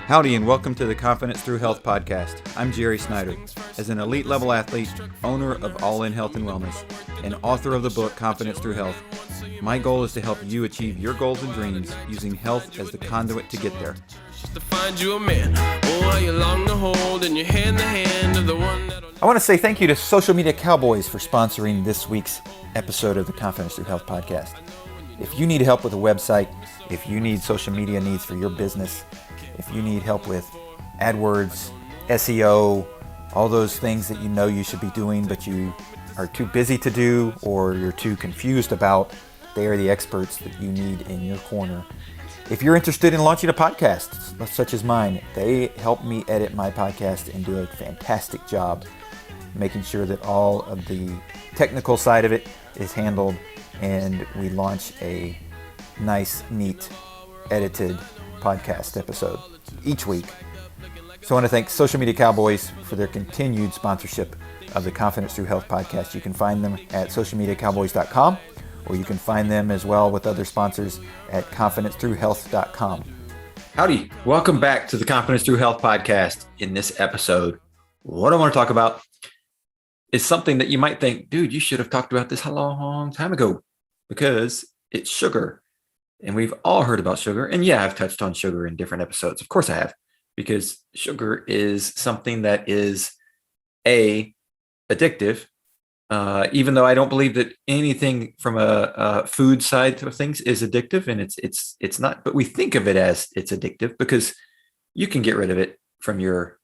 Howdy and welcome to the Confidence Through Health podcast. I'm Jerry Snyder. As an elite level athlete, owner of All In Health and Wellness, and author of the book Confidence Through Health, my goal is to help you achieve your goals and dreams using health as the conduit to get there. I want to say thank you to Social Media Cowboys for sponsoring this week's episode of the Confidence Through Health podcast. If you need help with a website, if you need social media needs for your business, if you need help with AdWords, SEO, all those things that you know you should be doing but you are too busy to do or you're too confused about, they are the experts that you need in your corner. If you're interested in launching a podcast such as mine, they help me edit my podcast and do a fantastic job making sure that all of the technical side of it is handled and we launch a nice, neat, edited podcast episode each week. So I want to thank Social Media Cowboys for their continued sponsorship of the Confidence Through Health podcast. You can find them at socialmediacowboys.com, or you can find them as well with other sponsors at confidencethroughhealth.com. Howdy, welcome back to the Confidence Through Health podcast. In this episode, what I want to talk about is something that you might think, dude, you should have talked about this a long time ago, because it's sugar. And we've all heard about sugar. And yeah, I've touched on sugar in different episodes. Of course I have, because sugar is something that is addictive. Even though I don't believe that anything from a food side of things is addictive, and it's not, but we think of it as it's addictive because you can get rid of it from your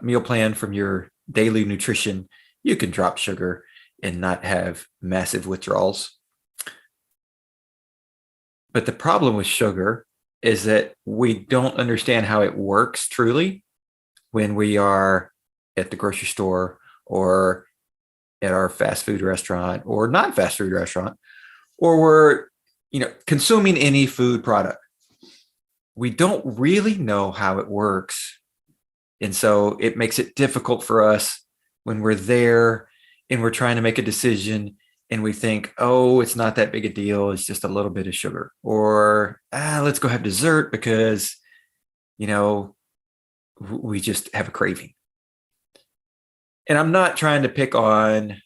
meal plan, from your daily nutrition. You can drop sugar and not have massive withdrawals. But the problem with sugar is that we don't understand how it works truly when we are at the grocery store or at our fast food restaurant or non-fast food restaurant, or we're, consuming any food product. We don't really know how it works. And so it makes it difficult for us when we're there and we're trying to make a decision and we think, oh, it's not that big a deal. It's just a little bit of sugar. Or let's go have dessert because, we just have a craving. And I'm not trying to pick on,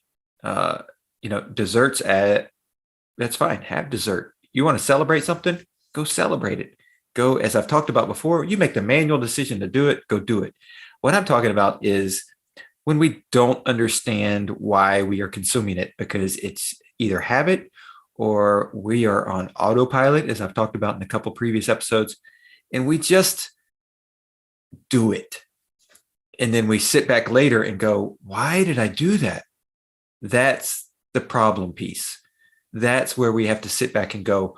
desserts. That's fine. Have dessert. You want to celebrate something? Go celebrate it. Go, as I've talked about before, you make the manual decision to do it, go do it. What I'm talking about is when we don't understand why we are consuming it, because it's either habit or we are on autopilot, as I've talked about in a couple previous episodes, and we just do it. And then we sit back later and go, why did I do that? That's the problem piece. That's where we have to sit back and go,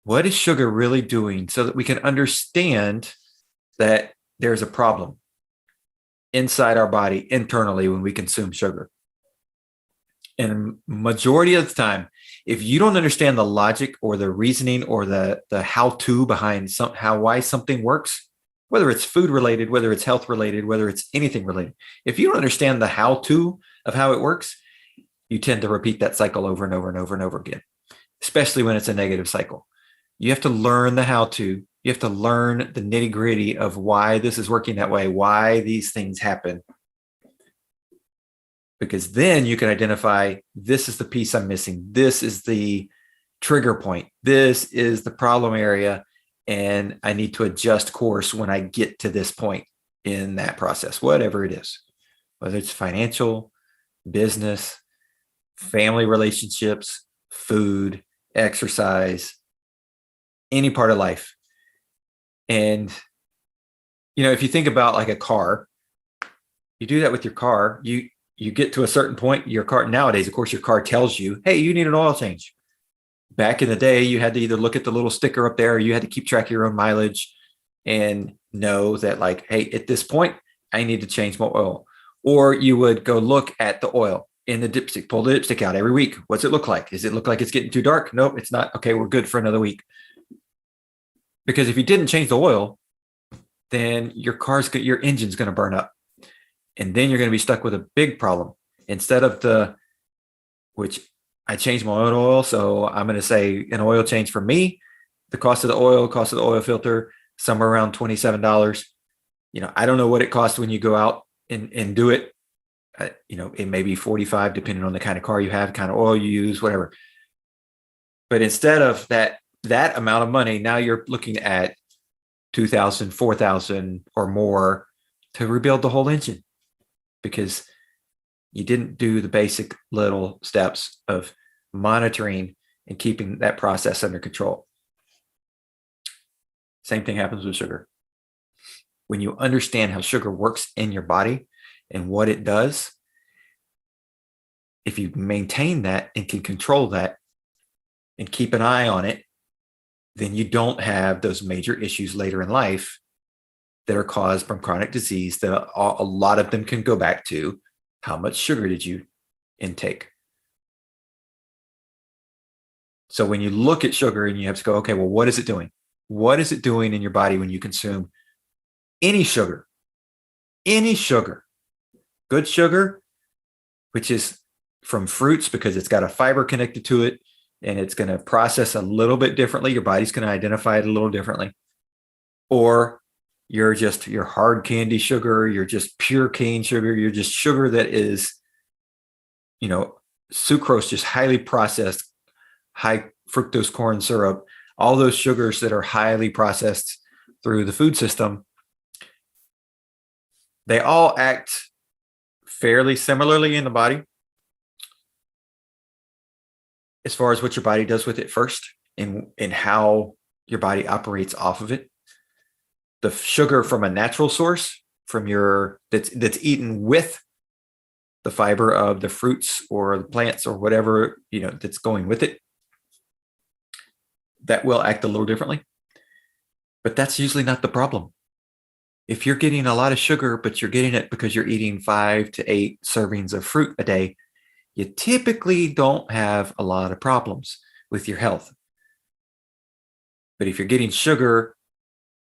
what is sugar really doing, so that we can understand that there's a problem inside our body internally when we consume sugar. And majority of the time, if you don't understand the logic or the reasoning or the how-to behind why something works, whether it's food related, whether it's health related, whether it's anything related, if you don't understand the how-to of how it works, you tend to repeat that cycle over and over and over and over again, especially when it's a negative cycle. You have to learn the how-to. You have to learn the nitty-gritty of why this is working that way, why these things happen. Because then you can identify, this is the piece I'm missing. This is the trigger point. This is the problem area. And I need to adjust course when I get to this point in that process, whatever it is, whether it's financial, business, family relationships, food, exercise, any part of life. And, if you think about like a car, you do that with your car, you get to a certain point, your car nowadays, of course, your car tells you, hey, you need an oil change. Back in the day, you had to either look at the little sticker up there, or you had to keep track of your own mileage and know that like, hey, at this point, I need to change my oil. Or you would go look at the oil in the dipstick, pull the dipstick out every week. What's it look like? Does it look like it's getting too dark? Nope, it's not. Okay, we're good for another week. Because if you didn't change the oil, then your engine's going to burn up. And then you're going to be stuck with a big problem. Instead of which I changed my oil, so I'm going to say an oil change for me, the cost of the oil filter, somewhere around $27. I don't know what it costs when you go out and do it. It may be 45 depending on the kind of car you have, kind of oil you use, whatever. But instead of that amount of money, now you're looking at $2,000, $4,000 or more to rebuild the whole engine, because you didn't do the basic little steps of monitoring and keeping that process under control. Same thing happens with sugar. When you understand how sugar works in your body and what it does, if you maintain that and can control that and keep an eye on it, then you don't have those major issues later in life that are caused from chronic disease, that a lot of them can go back to how much sugar did you intake. So when you look at sugar and you have to go, okay, well, what is it doing? What is it doing in your body when you consume any sugar? Any sugar. Good sugar, which is from fruits because it's got a fiber connected to it and it's going to process a little bit differently. Your body's going to identify it a little differently. Or you're just your hard candy sugar, you're just pure cane sugar, you're just sugar that is, sucrose, just highly processed, high fructose corn syrup, all those sugars that are highly processed through the food system. They all act fairly similarly in the body as far as what your body does with it first and how your body operates off of it. The sugar from a natural source, from that's eaten with the fiber of the fruits or the plants or whatever, that's going with it, that will act a little differently. But that's usually not the problem. If you're getting a lot of sugar, but you're getting it because you're eating 5 to 8 servings of fruit a day, you typically don't have a lot of problems with your health. But if you're getting sugar,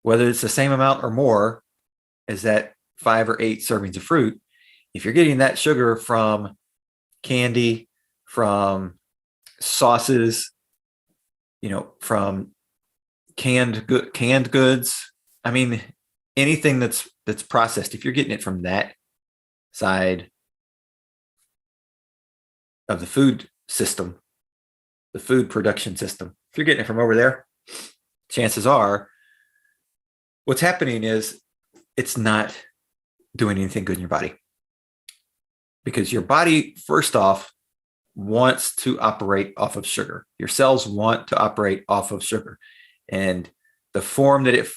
whether it's the same amount or more as that 5 or 8 servings of fruit, if you're getting that sugar from candy, from sauces, from canned goods, anything that's processed, if you're getting it from that side of the food system, the food production system, if you're getting it from over there, chances are what's happening is it's not doing anything good in your body, because your body, first off, wants to operate off of sugar. Your cells want to operate off of sugar, and the form that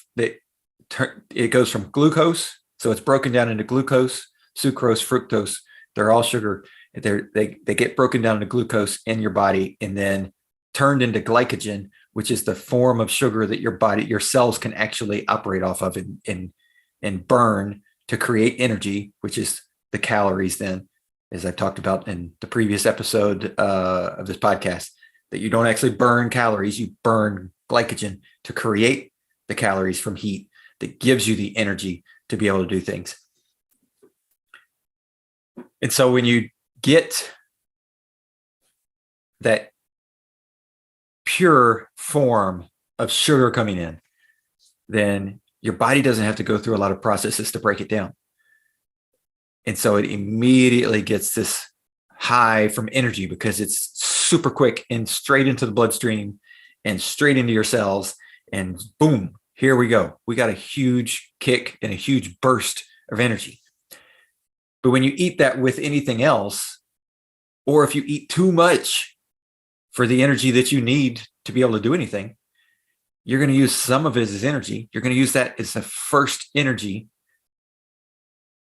it goes from glucose, so it's broken down into glucose, sucrose, fructose. They're all sugar. They get broken down into glucose in your body and then turned into glycogen, which is the form of sugar that your cells can actually operate off of and burn to create energy, which is the calories then, as I've talked about in the previous episode of this podcast, that you don't actually burn calories, you burn glycogen to create the calories from heat that gives you the energy to be able to do things. And so when you get that pure form of sugar coming in, then your body doesn't have to go through a lot of processes to break it down. And so it immediately gets this high from energy because it's super quick and straight into the bloodstream and straight into your cells. And boom, here we go. We got a huge kick and a huge burst of energy. But when you eat that with anything else, or if you eat too much for the energy that you need to be able to do anything, you're going to use some of it as energy. You're going to use that as the first energy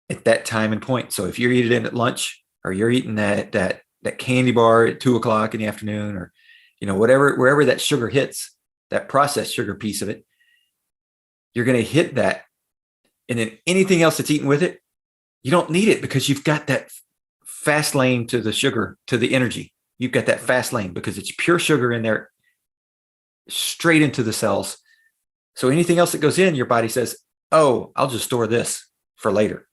at that time and point. So if you're eating it at lunch, or you're eating that candy bar at 2:00 in the afternoon, or wherever that sugar hits, that processed sugar piece of it, you're going to hit that. And then anything else that's eaten with it, you don't need it because you've got that fast lane to the sugar, to the energy. You've got that fast lane because it's pure sugar in there, straight into the cells. So anything else that goes in, your body says, oh, I'll just store this for later.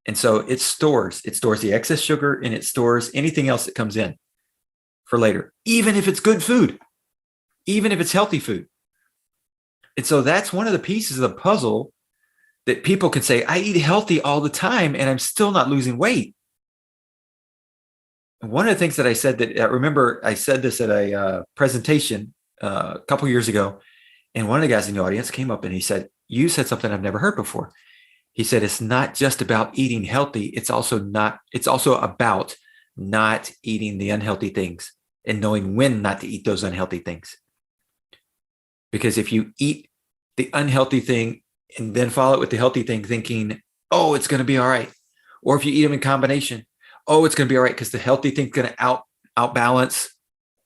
And so it stores the excess sugar, and it stores anything else that comes in for later, even if it's good food, even if it's healthy food. And so that's one of the pieces of the puzzle that people can say, I eat healthy all the time and I'm still not losing weight. One of the things that I said that I remember I said this at a presentation a couple years ago, and one of the guys in the audience came up and he said, you said something I've never heard before. He said, it's not just about eating healthy. It's also about not eating the unhealthy things and knowing when not to eat those unhealthy things. Because if you eat the unhealthy thing and then follow it with the healthy thing, thinking, oh, it's going to be all right. Or if you eat them in combination, oh, it's going to be all right because the healthy thing's going to outbalance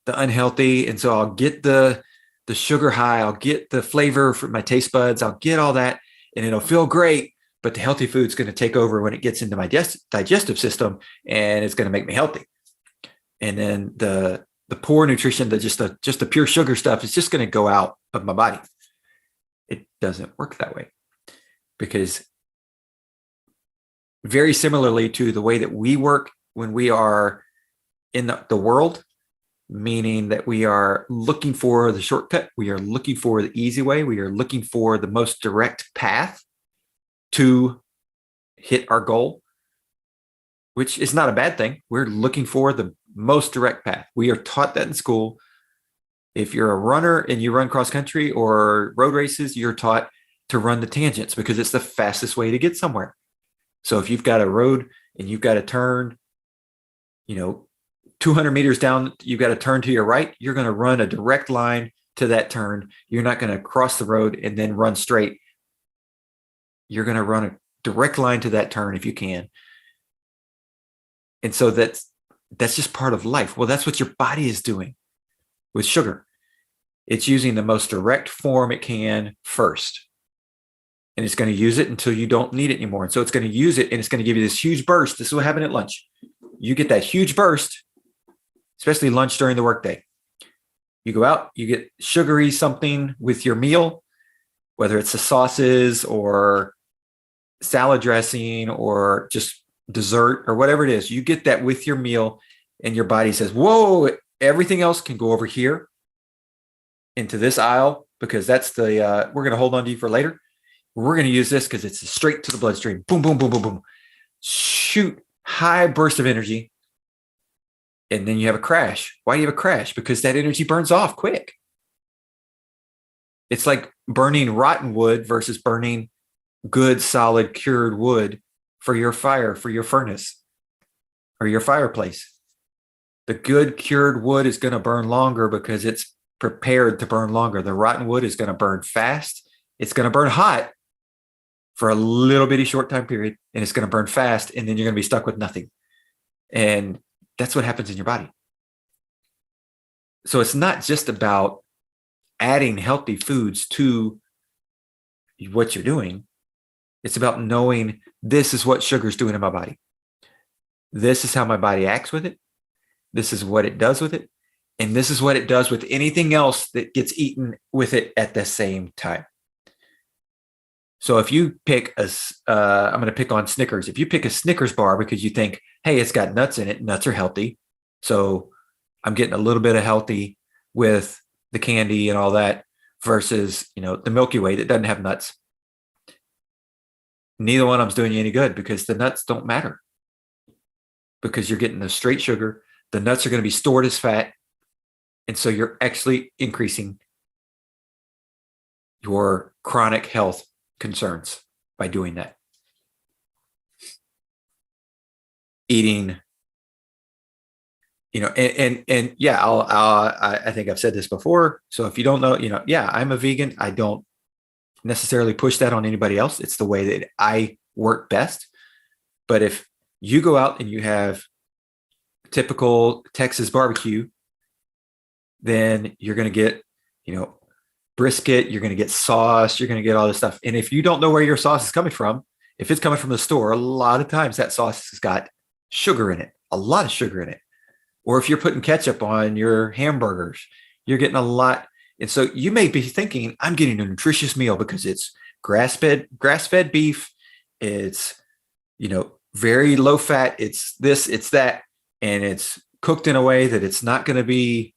the unhealthy. And so I'll get the sugar high, I'll get the flavor for my taste buds, I'll get all that, and it'll feel great. But the healthy food's going to take over when it gets into my digestive system, and it's going to make me healthy. And then the poor nutrition, just the pure sugar stuff is just going to go out of my body. It doesn't work that way, because very similarly to the way that we work when we are in the world, meaning that we are looking for the shortcut, we are looking for the easy way, we are looking for the most direct path to hit our goal, which is not a bad thing. We're looking for the most direct path. We are taught that in school. If you're a runner and you run cross country or road races, you're taught to run the tangents because it's the fastest way to get somewhere. So if you've got a road and you've got to turn, 200 meters down, you've got to turn to your right, you're going to run a direct line to that turn. You're not going to cross the road and then run straight. You're going to run a direct line to that turn if you can. And so that's just part of life. Well, that's what your body is doing with sugar. It's using the most direct form it can first. And it's going to use it until you don't need it anymore. And so it's going to use it and it's going to give you this huge burst. This is what happened at lunch. You get that huge burst, especially lunch during the workday. You go out, you get sugary something with your meal, whether it's the sauces or salad dressing or just dessert or whatever it is. You get that with your meal and your body says, whoa, everything else can go over here into this aisle because that's we're going to hold on to you for later. We're going to use this because it's straight to the bloodstream. Boom, boom, boom, boom, boom. Shoot, high burst of energy. And then you have a crash. Why do you have a crash? Because that energy burns off quick. It's like burning rotten wood versus burning good, solid, cured wood for your fire, for your furnace or your fireplace. The good cured wood is going to burn longer because it's prepared to burn longer. The rotten wood is going to burn fast. It's going to burn hot for a little bitty short time period, and it's going to burn fast, and then you're going to be stuck with nothing. And that's what happens in your body. So it's not just about adding healthy foods to what you're doing. It's about knowing this is what sugar's doing in my body. This is how my body acts with it. This is what it does with it. And this is what it does with anything else that gets eaten with it at the same time. So if you pick I'm going to pick on Snickers. If you pick a Snickers bar because you think, hey, it's got nuts in it, nuts are healthy. So I'm getting a little bit of healthy with the candy and all that versus, the Milky Way that doesn't have nuts. Neither one of them's doing you any good because the nuts don't matter because you're getting the straight sugar. The nuts are going to be stored as fat. And so you're actually increasing your chronic health concerns by doing that. Eating, and yeah, I think I've said this before. So if you don't know, yeah, I'm a vegan. I don't necessarily push that on anybody else. It's the way that I work best. But if you go out and you have typical Texas barbecue, then you're going to get, brisket, you're going to get sauce, you're going to get all this stuff. And if you don't know where your sauce is coming from, if it's coming from the store, a lot of times that sauce has got sugar in it, a lot of sugar in it. Or if you're putting ketchup on your hamburgers, you're getting a lot. And so you may be thinking, I'm getting a nutritious meal because it's grass-fed beef. It's, very low fat. It's this, it's that. And it's cooked in a way that it's not going to be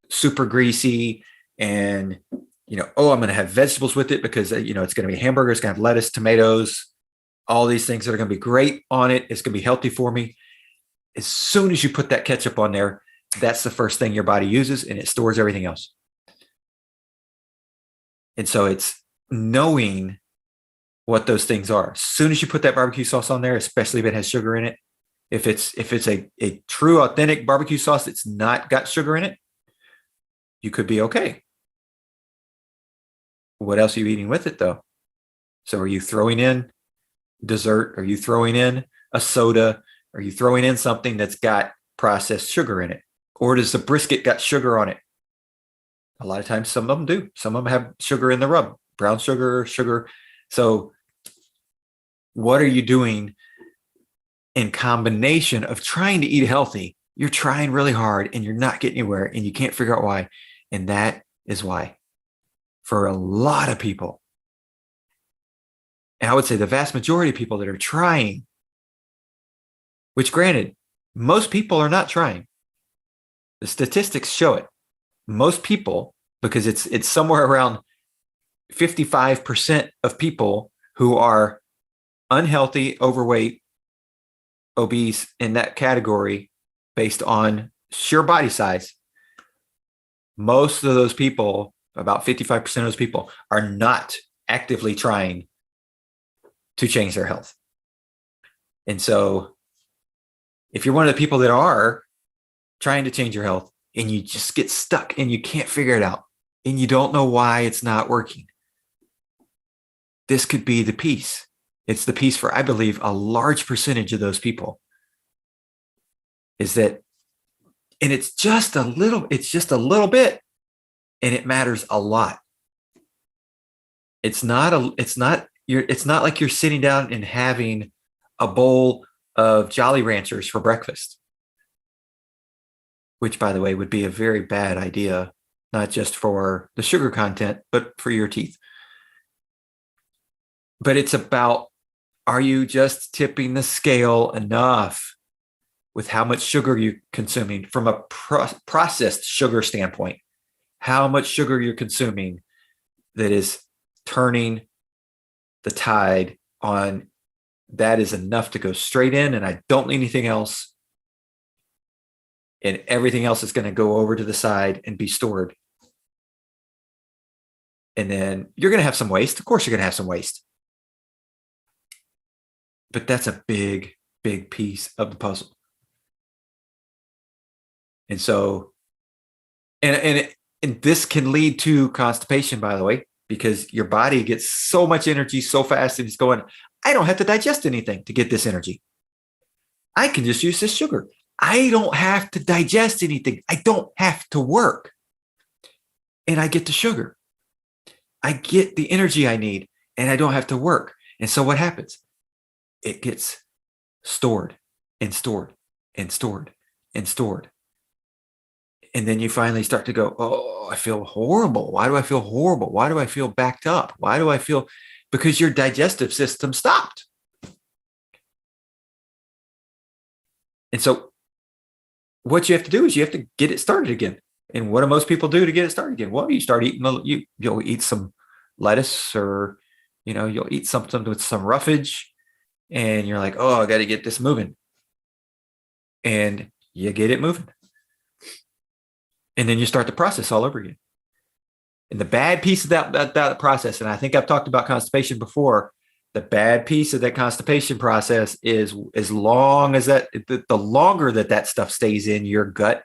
super greasy. And oh, I'm going to have vegetables with it because, it's going to be hamburger. It's going to have lettuce, tomatoes, all these things that are going to be great on it. It's going to be healthy for me. As soon as you put that ketchup on there, that's the first thing your body uses, and it stores everything else. And so it's knowing what those things are. As soon as you put that barbecue sauce on there, especially if it has sugar in it, if it's a true, authentic barbecue sauce that's not got sugar in it, you could be okay. What else are you eating with it, though? So are you throwing in dessert? Are you throwing in a soda? Are you throwing in something that's got processed sugar in it? Or does the brisket got sugar on it? A lot of times, some of them do. Some of them have sugar in the rub, brown sugar. So what are you doing in combination of trying to eat healthy? You're trying really hard and you're not getting anywhere and you can't figure out why. And that is why for a lot of people, and I would say the vast majority of people that are trying, which granted, most people are not trying. The statistics show it. Most people, because it's somewhere around 55% of people who are unhealthy, overweight, obese in that category based on sheer body size. Most of those people, about 55% of those people, are not actively trying to change their health. And so if you're one of the people that are trying to change your health and you just get stuck and you can't figure it out and you don't know why it's not working, this could be the piece. It's the piece for, I believe, a large percentage of those people. Is that, and it's just a little bit, and it matters a lot. It's not like you're sitting down and having a bowl of Jolly Ranchers for breakfast, which, by the way, would be a very bad idea, not just for the sugar content, but for your teeth. But it's about, are you just tipping the scale enough with how much sugar you're consuming from a processed sugar standpoint? How much sugar you're consuming that is turning the tide on that is enough to go straight in, and I don't need anything else. And everything else is going to go over to the side and be stored. And then you're going to have some waste. Of course, you're going to have some waste. But that's a big, big piece of the puzzle. And so, and this can lead to constipation, by the way, because your body gets so much energy so fast and it's going, I don't have to digest anything to get this energy. I can just use this sugar. I don't have to digest anything. I don't have to work. And I get the sugar. I get the energy I need and I don't have to work. And so what happens? It gets stored and stored and stored and stored. And then you finally start to go, oh, I feel horrible. Why do I feel horrible? Why do I feel backed up? Why do I feel? Because your digestive system stopped. And so what you have to do is you have to get it started again. And what do most people do to get it started again? Well, you start eating, you'll eat some lettuce, or, you'll eat something with some roughage, and you're like, oh, I got to get this moving. And you get it moving. And then you start the process all over again. And the bad piece of that process, and I think I've talked about constipation before, the bad piece of that constipation process is as long as the longer that stuff stays in your gut,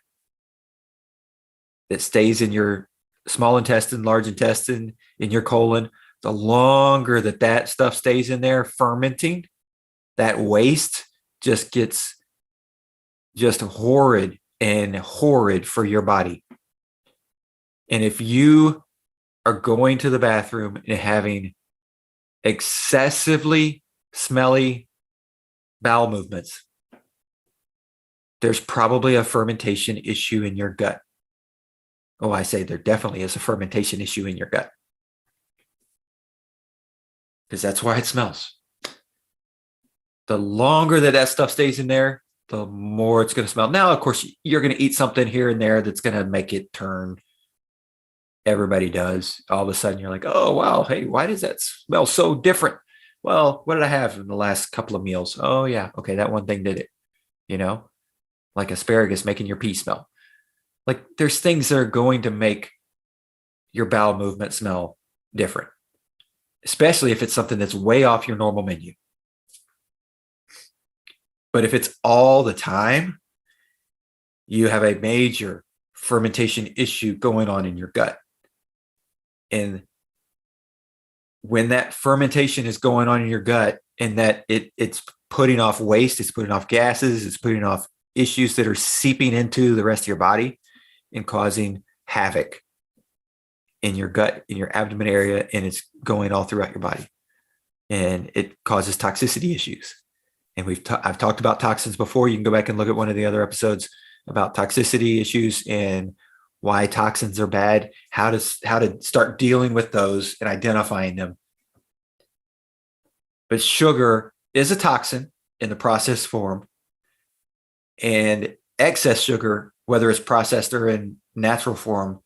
that stays in your small intestine, large intestine, in your colon, the longer that stuff stays in there fermenting, that waste just gets just horrid for your body. And if you are going to the bathroom and having excessively smelly bowel movements, there's probably a fermentation issue in your gut. Oh, I say there definitely is a fermentation issue in your gut, because that's why it smells. The longer that stuff stays in there, the more it's going to smell. Now, of course, you're going to eat something here and there that's going to make it turn Everybody does. All of a sudden you're like, oh, wow, hey, why does that smell so different? Well, what did I have in the last couple of meals? Oh, yeah. Okay, that one thing did it, you know, like asparagus making your pee smell. Like there's things that are going to make your bowel movement smell different, especially if it's something that's way off your normal menu. But if it's all the time, you have a major fermentation issue going on in your gut. And when that fermentation is going on in your gut and that it's putting off waste, it's putting off gases, it's putting off issues that are seeping into the rest of your body and causing havoc in your gut, in your abdomen area, and it's going all throughout your body. And it causes toxicity issues. And I've talked about toxins before. You can go back and look at one of the other episodes about toxicity issues and why toxins are bad, how to start dealing with those and identifying them. But sugar is a toxin in the processed form, and excess sugar, whether it's processed or in natural form,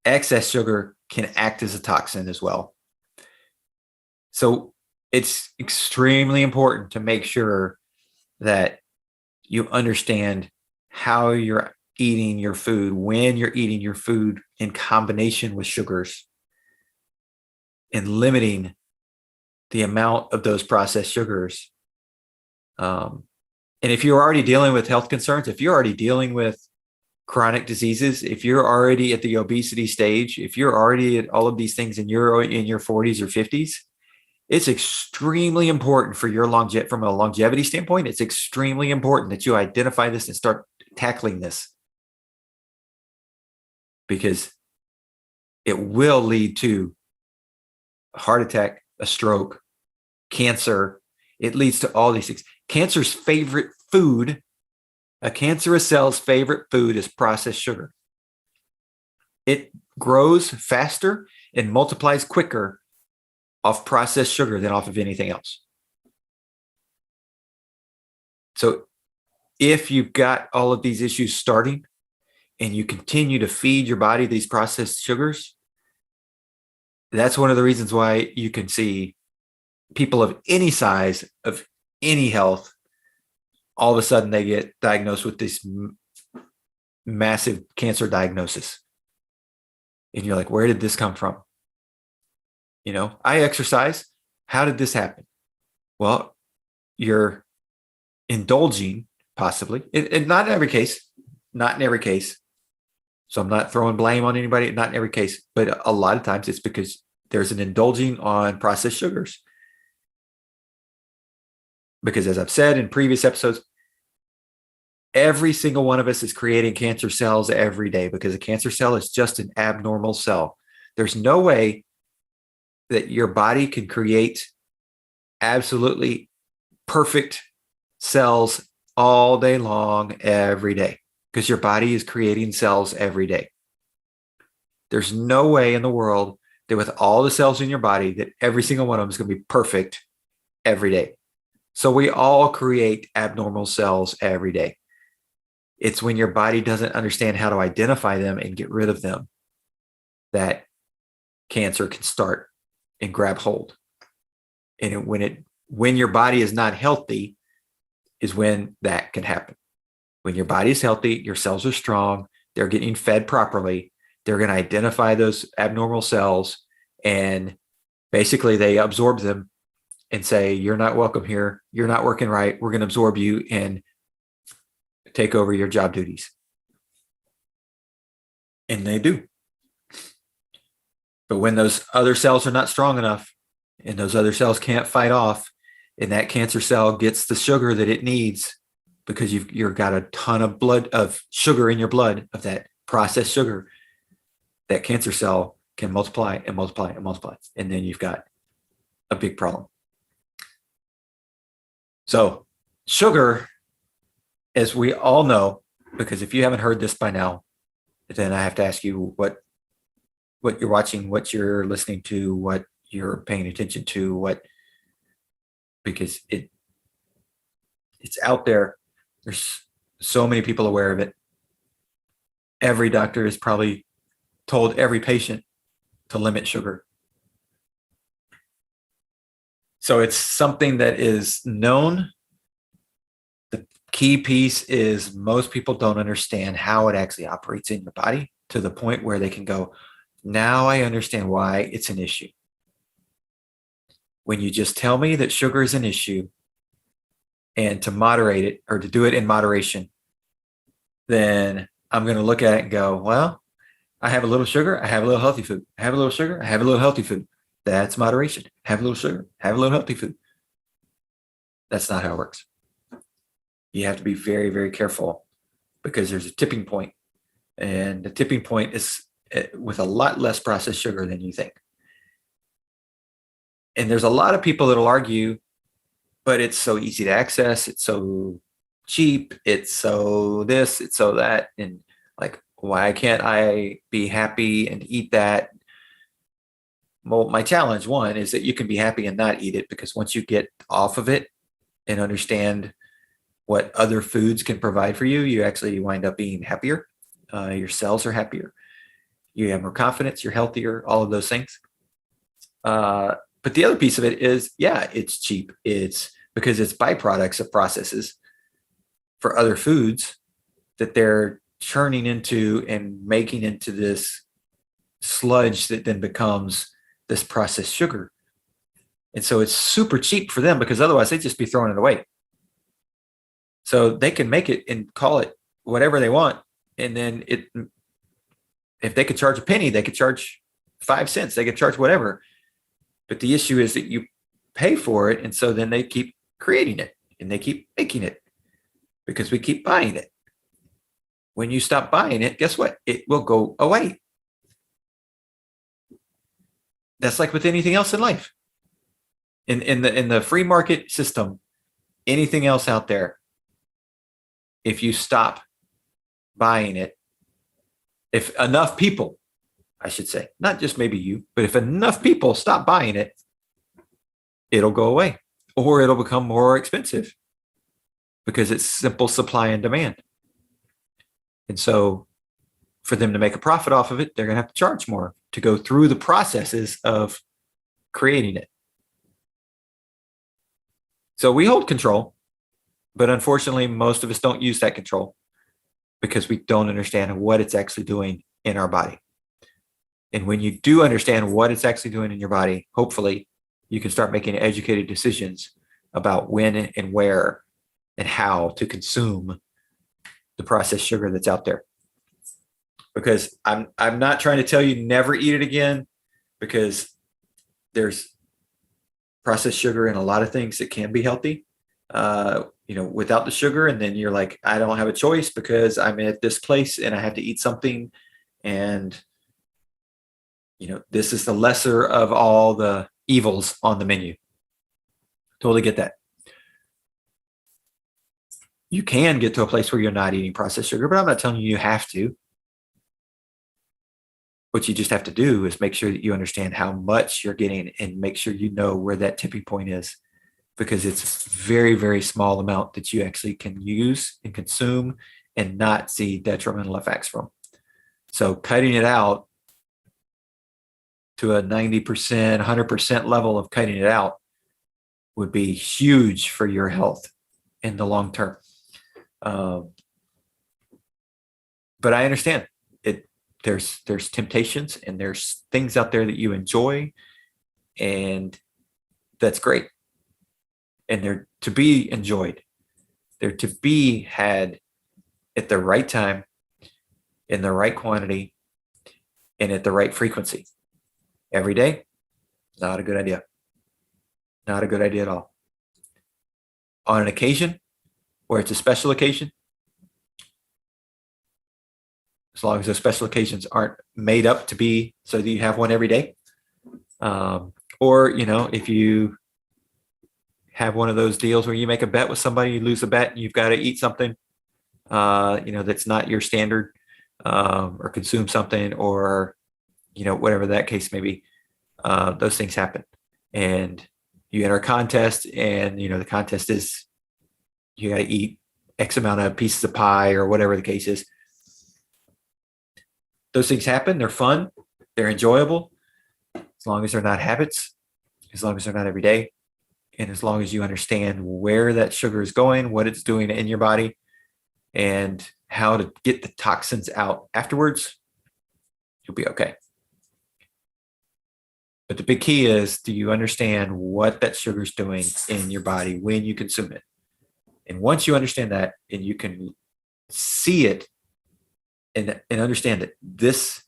excess sugar can act as a toxin as well. So it's extremely important to make sure that you understand how you're eating your food, when you're eating your food in combination with sugars, and limiting the amount of those processed sugars. And if you're already dealing with health concerns, if you're already dealing with chronic diseases, if you're already at the obesity stage, if you're already at all of these things and you're in your 40s or 50s, it's extremely important for your longevity, from a longevity standpoint, it's extremely important that you identify this and start tackling this, because it will lead to a heart attack, a stroke, cancer. It leads to all these things. Cancer's favorite food, a cancerous cell's favorite food is processed sugar. It grows faster and multiplies quicker off processed sugar than off of anything else. So if you've got all of these issues starting and you continue to feed your body these processed sugars, that's one of the reasons why you can see people of any size, of any health, all of a sudden they get diagnosed with this massive cancer diagnosis. And you're like, where did this come from? You know, I exercise. How did this happen? Well, you're indulging, possibly, and not in every case, not in every case. So I'm not throwing blame on anybody, not in every case, but a lot of times it's because there's an indulging on processed sugars. Because as I've said in previous episodes, every single one of us is creating cancer cells every day, because a cancer cell is just an abnormal cell. There's no way that your body can create absolutely perfect cells all day long, every day, because your body is creating cells every day. There's no way in the world that with all the cells in your body that every single one of them is going to be perfect every day. So we all create abnormal cells every day. It's when your body doesn't understand how to identify them and get rid of them that cancer can start and grab hold. And when your body is not healthy is when that can happen. When your body is healthy, your cells are strong, they're getting fed properly, they're going to identify those abnormal cells, and basically they absorb them and say, you're not welcome here, you're not working right, we're going to absorb you and take over your job duties. And they do. But when those other cells are not strong enough and those other cells can't fight off, and that cancer cell gets the sugar that it needs, because you've got a ton of sugar in your blood, of that processed sugar, that cancer cell can multiply and multiply and multiply. And then you've got a big problem. So sugar, as we all know, because if you haven't heard this by now, then I have to ask you what you're watching, what you're listening to, what you're paying attention to, because it's out there. There's so many people aware of it. Every doctor has probably told every patient to limit sugar. So it's something that is known. The key piece is most people don't understand how it actually operates in your body to the point where they can go, now I understand why it's an issue. When you just tell me that sugar is an issue and to moderate it or to do it in moderation, then I'm going to look at it and go, well, I have a little sugar, I have a little healthy food. I have a little sugar, I have a little healthy food. That's moderation. Have a little sugar, have a little healthy food. That's not how it works. You have to be very, very careful because there's a tipping point. And the tipping point is with a lot less processed sugar than you think. And there's a lot of people that'll argue, but it's so easy to access. It's so cheap. It's so this, it's so that. And like, why can't I be happy and eat that? Well, my challenge, one, is that you can be happy and not eat it, because once you get off of it and understand what other foods can provide for you, you actually wind up being happier. Your cells are happier. You have more confidence. You're healthier, all of those things. But the other piece of it is, yeah, it's cheap. It's because it's byproducts of processes for other foods that they're churning into and making into this sludge that then becomes this processed sugar. And so it's super cheap for them, because otherwise they'd just be throwing it away. So they can make it and call it whatever they want. And then if they could charge a penny, they could charge 5 cents, they could charge whatever. But the issue is that you pay for it. And so then they keep creating it and they keep making it because we keep buying it. When you stop buying it, guess what? It will go away. That's like with anything else in life. In the free market system, anything else out there, if you stop buying it, if enough people, I should say, not just maybe you, but if enough people stop buying it, it'll go away, or it'll become more expensive because it's simple supply and demand. And so for them to make a profit off of it, they're going to have to charge more to go through the processes of creating it. So we hold control, but unfortunately, most of us don't use that control because we don't understand what it's actually doing in our body. And when you do understand what it's actually doing in your body, hopefully you can start making educated decisions about when and where and how to consume the processed sugar that's out there. Because I'm not trying to tell you never eat it again, because there's processed sugar in a lot of things that can be healthy, without the sugar. And then you're like, I don't have a choice because I'm at this place and I have to eat something. And, this is the lesser of all the evils on the menu. Totally get that. You can get to a place where you're not eating processed sugar, but I'm not telling you you have to. What you just have to do is make sure that you understand how much you're getting and make sure you know where that tipping point is, because it's a very, very small amount that you actually can use and consume and not see detrimental effects from. So cutting it out to a 90%, 100% level of cutting it out would be huge for your health in the long term. But I understand it. There's temptations and there's things out there that you enjoy, and that's great. And they're to be enjoyed. They're to be had at the right time, in the right quantity, and at the right frequency. Every day, not a good idea. Not a good idea at all. On an occasion where it's a special occasion, as long as those special occasions aren't made up to be so that you have one every day. Or, if you have one of those deals where you make a bet with somebody, you lose a bet and you've got to eat something, that's not your standard, or consume something, or, whatever that case may be, those things happen. And you enter a contest and, the contest is you got to eat X amount of pieces of pie or whatever the case is. Those things happen. They're fun. They're enjoyable. as long as they're not habits, as long as they're not every day, and as long as you understand where that sugar is going, what it's doing in your body, and how to get the toxins out afterwards, you'll be okay. But the big key is, do you understand what that sugar is doing in your body when you consume it? And once you understand that and you can see it and understand that this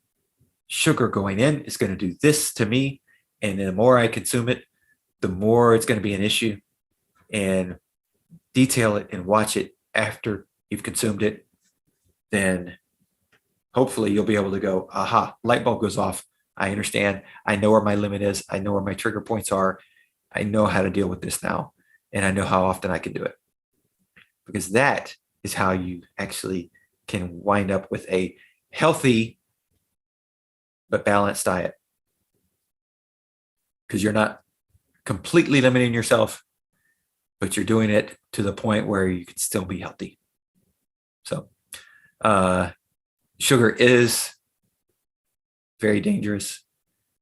sugar going in is going to do this to me, and the more I consume it, the more it's going to be an issue, and detail it and watch it after you've consumed it, then hopefully you'll be able to go, aha, light bulb goes off. I understand. I know where my limit is. I know where my trigger points are. I know how to deal with this now. And I know how often I can do it. Because that is how you actually can wind up with a healthy but balanced diet. Because you're not completely limiting yourself, but you're doing it to the point where you can still be healthy. So, sugar is very dangerous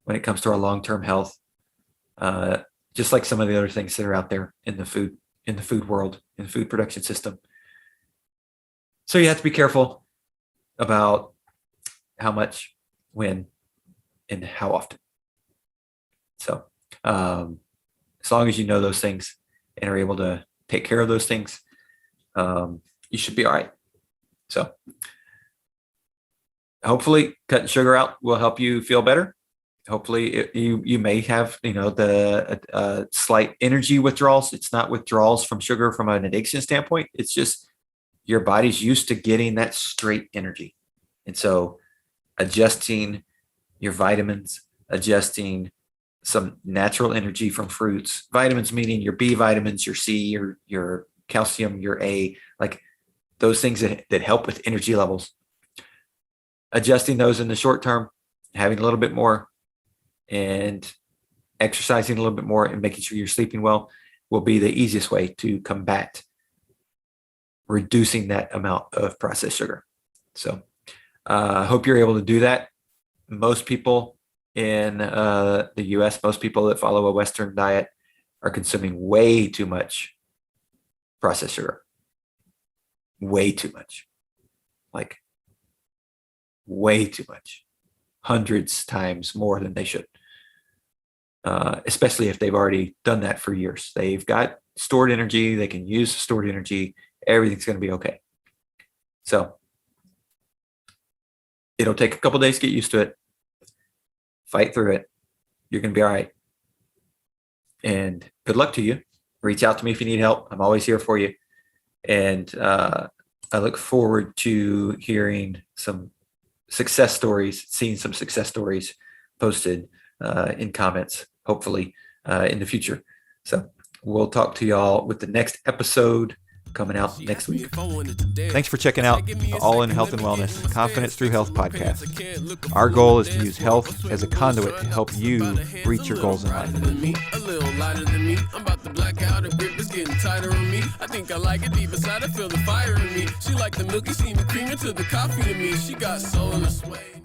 when it comes to our long-term health, just like some of the other things that are out there in the food world, in the food production system. So you have to be careful about how much, when, and how often. So as long as you know those things and are able to take care of those things, you should be all right. So hopefully cutting sugar out will help you feel better. Hopefully you may have, the slight energy withdrawals. It's not withdrawals from sugar from an addiction standpoint. It's just your body's used to getting that straight energy. And so adjusting your vitamins, adjusting some natural energy from fruits, vitamins meaning your B vitamins, your C, your calcium, your A, like those things that help with energy levels. Adjusting those in the short term, having a little bit more, and exercising a little bit more, and making sure you're sleeping well will be the easiest way to combat reducing that amount of processed sugar. So I hope you're able to do that. Most people in the US, most people that follow a Western diet are consuming way too much processed sugar. Way too much. Like way too much. Hundreds times more than they should. Especially if they've already done that for years. They've got stored energy. They can use the stored energy. Everything's going to be okay. So it'll take a couple days to get used to it. Fight through it. You're going to be all right. And good luck to you. Reach out to me if you need help. I'm always here for you. And I look forward to hearing some success stories, seeing some success stories posted in comments, hopefully in the future. So we'll talk to y'all with the next episode coming out next week. Thanks for checking out All in Health and Wellness, Confidence Through Health podcast. Our goal is to use health as a conduit to help you reach your goals in life. A little lighter than me. I'm about to black out. Her grip is getting tighter on me. I think I like it deep inside. I feel the fire in me. She like the milky, see me creaming to the coffee to me. She got soul in her sway.